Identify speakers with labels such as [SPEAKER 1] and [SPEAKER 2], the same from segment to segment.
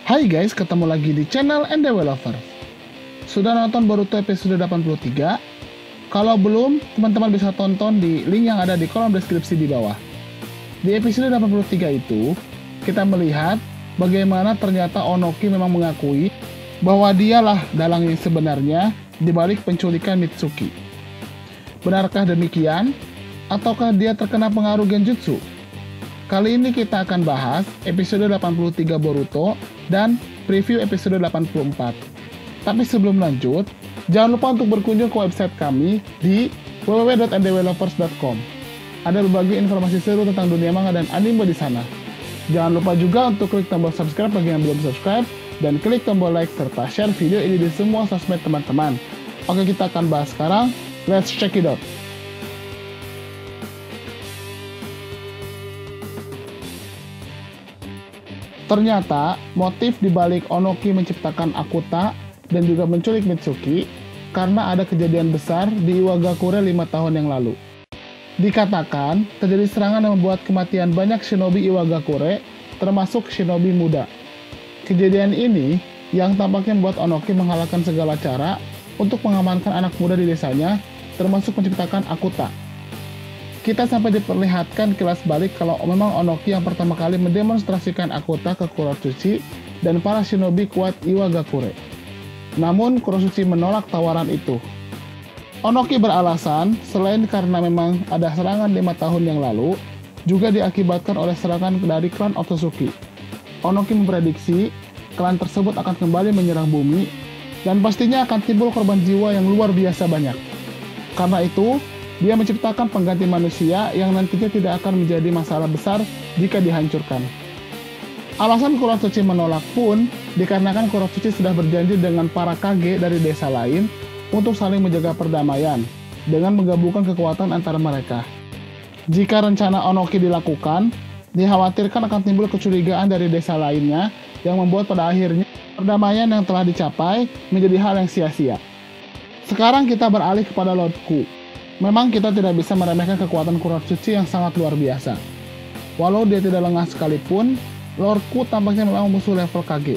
[SPEAKER 1] Hai guys, ketemu lagi di channel NDW Lover. Sudah nonton Boruto episode 83? Kalau belum, teman-teman bisa tonton di link yang ada di kolom deskripsi di bawah. Di episode 83 itu, kita melihat bagaimana ternyata Onoki memang mengakui bahwa dialah dalang yang sebenarnya di balik penculikan Mitsuki. Benarkah demikian? Ataukah dia terkena pengaruh genjutsu? Kali ini kita akan bahas episode 83 Boruto dan preview episode 84. Tapi sebelum lanjut, jangan lupa untuk berkunjung ke website kami di www.ndwlovers.com. Ada berbagai informasi seru tentang dunia manga dan anime di sana. Jangan lupa juga untuk klik tombol subscribe bagi yang belum subscribe, dan klik tombol like serta share video ini di semua sosmed teman-teman. Oke, kita akan bahas sekarang. Let's check it out. Ternyata, motif dibalik Onoki menciptakan Akuta dan juga menculik Mitsuki karena ada kejadian besar di Iwagakure 5 tahun yang lalu. Dikatakan, terjadi serangan yang membuat kematian banyak shinobi Iwagakure, termasuk shinobi muda. Kejadian ini yang tampaknya membuat Onoki menghalalkan segala cara untuk mengamankan anak muda di desanya, termasuk menciptakan Akuta. Kita sampai diperlihatkan kilas balik kalau memang Onoki yang pertama kali mendemonstrasikan Akuta ke Kuratsuchi dan para shinobi kuat Iwagakure. Namun Kuratsuchi menolak tawaran itu. Onoki beralasan selain karena memang ada serangan 5 tahun yang lalu, juga diakibatkan oleh serangan dari klan Otsutsuki. Onoki memprediksi klan tersebut akan kembali menyerang bumi dan pastinya akan timbul korban jiwa yang luar biasa banyak. Karena itu, dia menciptakan pengganti manusia yang nantinya tidak akan menjadi masalah besar jika dihancurkan. Alasan Kuratsuchi menolak pun dikarenakan Kuratsuchi sudah berjanji dengan para kage dari desa lain untuk saling menjaga perdamaian dengan menggabungkan kekuatan antara mereka. Jika rencana Onoki dilakukan, dikhawatirkan akan timbul kecurigaan dari desa lainnya yang membuat pada akhirnya perdamaian yang telah dicapai menjadi hal yang sia-sia. Sekarang kita beralih kepada Lord Ku. Memang kita tidak bisa meremehkan kekuatan Kuratsuchi yang sangat luar biasa. Walau dia tidak lengah sekalipun, Lord Ku tampaknya memang musuh level Kage.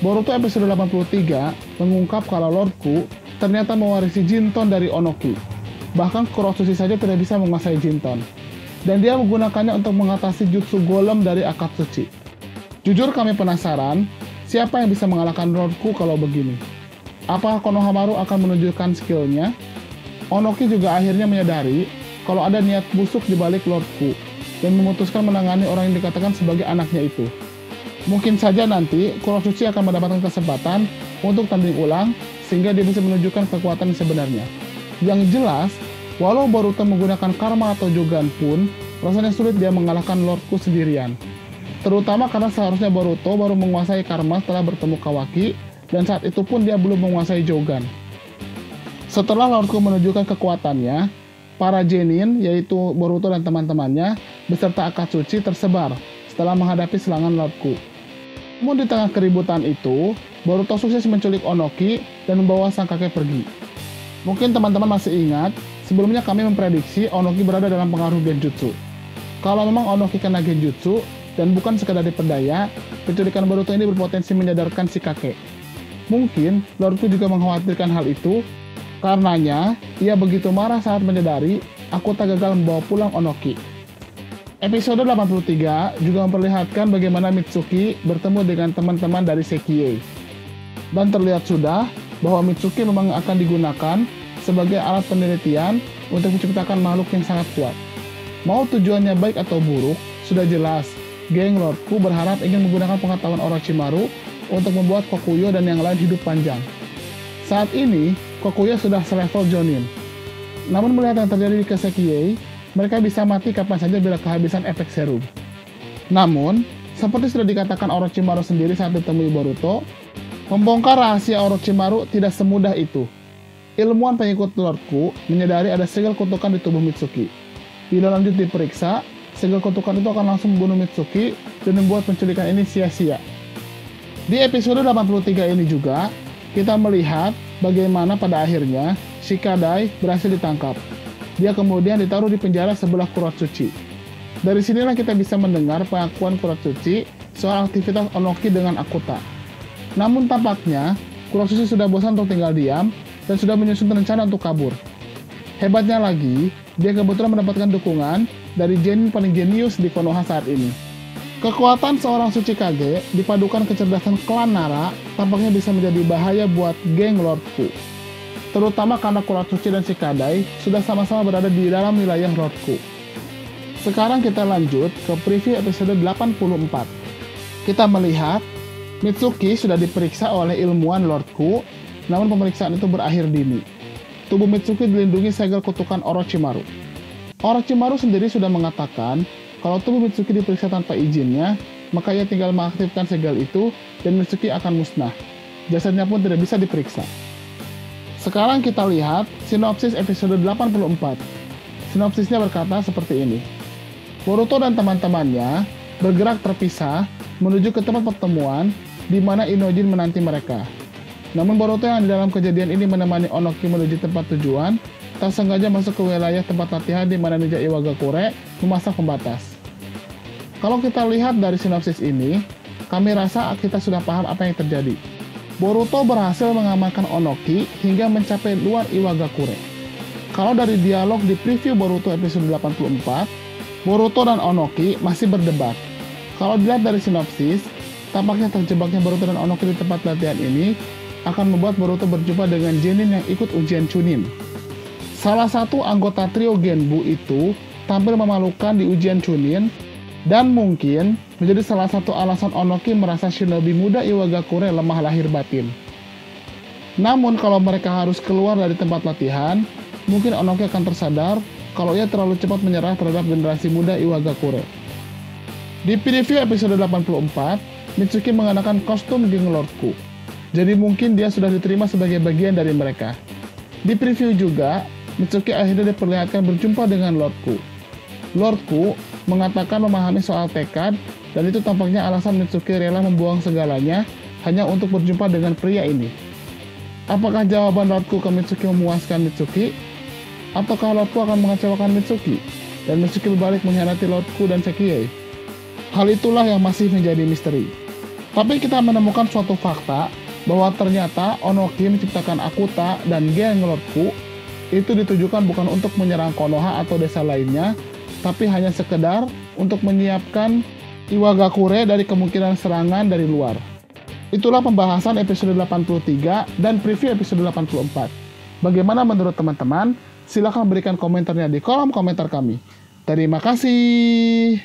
[SPEAKER 1] Boruto episode 83 mengungkap kalau Lord Ku ternyata mewarisi Jinton dari Onoki. Bahkan Kuratsuchi saja tidak bisa menguasai Jinton. Dan dia menggunakannya untuk mengatasi jutsu golem dari Akatsuchi. Jujur kami penasaran, siapa yang bisa mengalahkan Lord Ku kalau begini? Apakah Konohamaru akan menunjukkan skillnya? Onoki juga akhirnya menyadari kalau ada niat busuk di balik Lord Ku dan memutuskan menangani orang yang dikatakan sebagai anaknya itu. Mungkin saja nanti Kuratsuchi akan mendapatkan kesempatan untuk tanding ulang sehingga dia bisa menunjukkan kekuatan yang sebenarnya. Yang jelas, walau Boruto menggunakan karma atau Jogan pun, rasanya sulit dia mengalahkan Lord Ku sendirian. Terutama karena seharusnya Boruto baru menguasai karma setelah bertemu Kawaki, dan saat itu pun dia belum menguasai Jogan. Setelah Lord Ku menunjukkan kekuatannya, para genin, yaitu Boruto dan teman-temannya, beserta Akatsuchi tersebar setelah menghadapi serangan Lord Ku. Namun di tengah keributan itu, Boruto sukses menculik Onoki dan membawa sang kakek pergi. Mungkin teman-teman masih ingat, sebelumnya kami memprediksi Onoki berada dalam pengaruh genjutsu. Kalau memang Onoki kena genjutsu, dan bukan sekadar diperdaya, penculikan Boruto ini berpotensi menyadarkan si kakek. Mungkin Lord Ku juga mengkhawatirkan hal itu. Karenanya, ia begitu marah saat menyadari Akuta gagal membawa pulang Onoki. Episode 83 juga memperlihatkan bagaimana Mitsuki bertemu dengan teman-teman dari Sekiei. Dan terlihat sudah bahwa Mitsuki memang akan digunakan sebagai alat penelitian untuk menciptakan makhluk yang sangat kuat. Mau tujuannya baik atau buruk, sudah jelas, geng Lord Ku berharap ingin menggunakan pengetahuan Orochimaru untuk membuat Kokuyo dan yang lain hidup panjang. Saat ini, Kokuyo sudah selevel Jonin. Namun melihat yang terjadi di Sekiei, mereka bisa mati kapan saja bila kehabisan efek serum. Namun, seperti sudah dikatakan Orochimaru sendiri saat ditemui Boruto, membongkar rahasia Orochimaru tidak semudah itu. Ilmuwan pengikut Lord Ku menyadari ada segel kutukan di tubuh Mitsuki. Bila lanjut diperiksa, segel kutukan itu akan langsung membunuh Mitsuki dan membuat penculikan ini sia-sia. Di episode 83 ini juga, kita melihat bagaimana pada akhirnya Shikadai berhasil ditangkap. Dia kemudian ditaruh di penjara sebelah Kuratsuchi. Dari sinilah kita bisa mendengar pengakuan Kuratsuchi soal aktivitas Onoki dengan Akuta. Namun tampaknya, Kurosushi sudah bosan untuk tinggal diam dan sudah menyusun rencana untuk kabur. Hebatnya lagi, dia kebetulan mendapatkan dukungan dari genin paling jenius di Konoha saat ini. Kekuatan seorang Tsuchikage dipadukan kecerdasan klan Nara tampaknya bisa menjadi bahaya buat geng Lord Ku. Terutama karena Kuratsuchi dan Shikadai sudah sama-sama berada di dalam wilayah Lord Ku. Sekarang kita lanjut ke preview episode 84. Kita melihat Mitsuki sudah diperiksa oleh ilmuwan Lord Ku, namun pemeriksaan itu berakhir dini. Tubuh Mitsuki dilindungi segel kutukan Orochimaru. Orochimaru sendiri sudah mengatakan kalau tubuh Mitsuki diperiksa tanpa izinnya, maka ia tinggal mengaktifkan segel itu dan Mitsuki akan musnah. Jasadnya pun tidak bisa diperiksa. Sekarang kita lihat sinopsis episode 84. Sinopsisnya berkata seperti ini. Boruto dan teman-temannya bergerak terpisah menuju ke tempat pertemuan di mana Inojin menanti mereka. Namun Boruto yang di dalam kejadian ini menemani Onoki menuju tempat tujuan, tak sengaja masuk ke wilayah tempat latihan di mana Ninja Iwagakure memasang pembatas. Kalau kita lihat dari sinopsis ini, kami rasa kita sudah paham apa yang terjadi. Boruto berhasil mengamankan Onoki hingga mencapai luar Iwagakure. Kalau dari dialog di preview Boruto episode 84, Boruto dan Onoki masih berdebat. Kalau dilihat dari sinopsis, tampaknya terjebaknya Boruto dan Onoki di tempat latihan ini akan membuat Boruto berjumpa dengan Genin yang ikut ujian Chunin. Salah satu anggota trio Genbu itu tampil memalukan di ujian Chunin dan mungkin menjadi salah satu alasan Onoki merasa shinobi muda Iwagakure lemah lahir batin. Namun kalau mereka harus keluar dari tempat latihan, mungkin Onoki akan tersadar kalau ia terlalu cepat menyerah terhadap generasi muda Iwagakure. Di preview episode 84, Mitsuki mengenakan kostum geng Lord Ku. Jadi mungkin dia sudah diterima sebagai bagian dari mereka. Di preview juga, Mitsuki akhirnya diperlihatkan berjumpa dengan Lord Ku. Lord Ku mengatakan memahami soal tekad, dan itu tampaknya alasan Mitsuki rela membuang segalanya hanya untuk berjumpa dengan pria ini. Apakah jawaban Lord Ku ke Mitsuki memuaskan Mitsuki? Ataukah Lord Ku akan mengecewakan Mitsuki? Dan Mitsuki berbalik mengkhianati Lord Ku dan Sekiei? Hal itulah yang masih menjadi misteri. Tapi kita menemukan suatu fakta bahwa ternyata Onoki menciptakan Akuta dan geng Lord Ku itu ditujukan bukan untuk menyerang Konoha atau desa lainnya, tapi hanya sekedar untuk menyiapkan Iwagakure dari kemungkinan serangan dari luar. Itulah pembahasan episode 83 dan preview episode 84. Bagaimana menurut teman-teman? Silahkan berikan komentarnya di kolom komentar kami. Terima kasih.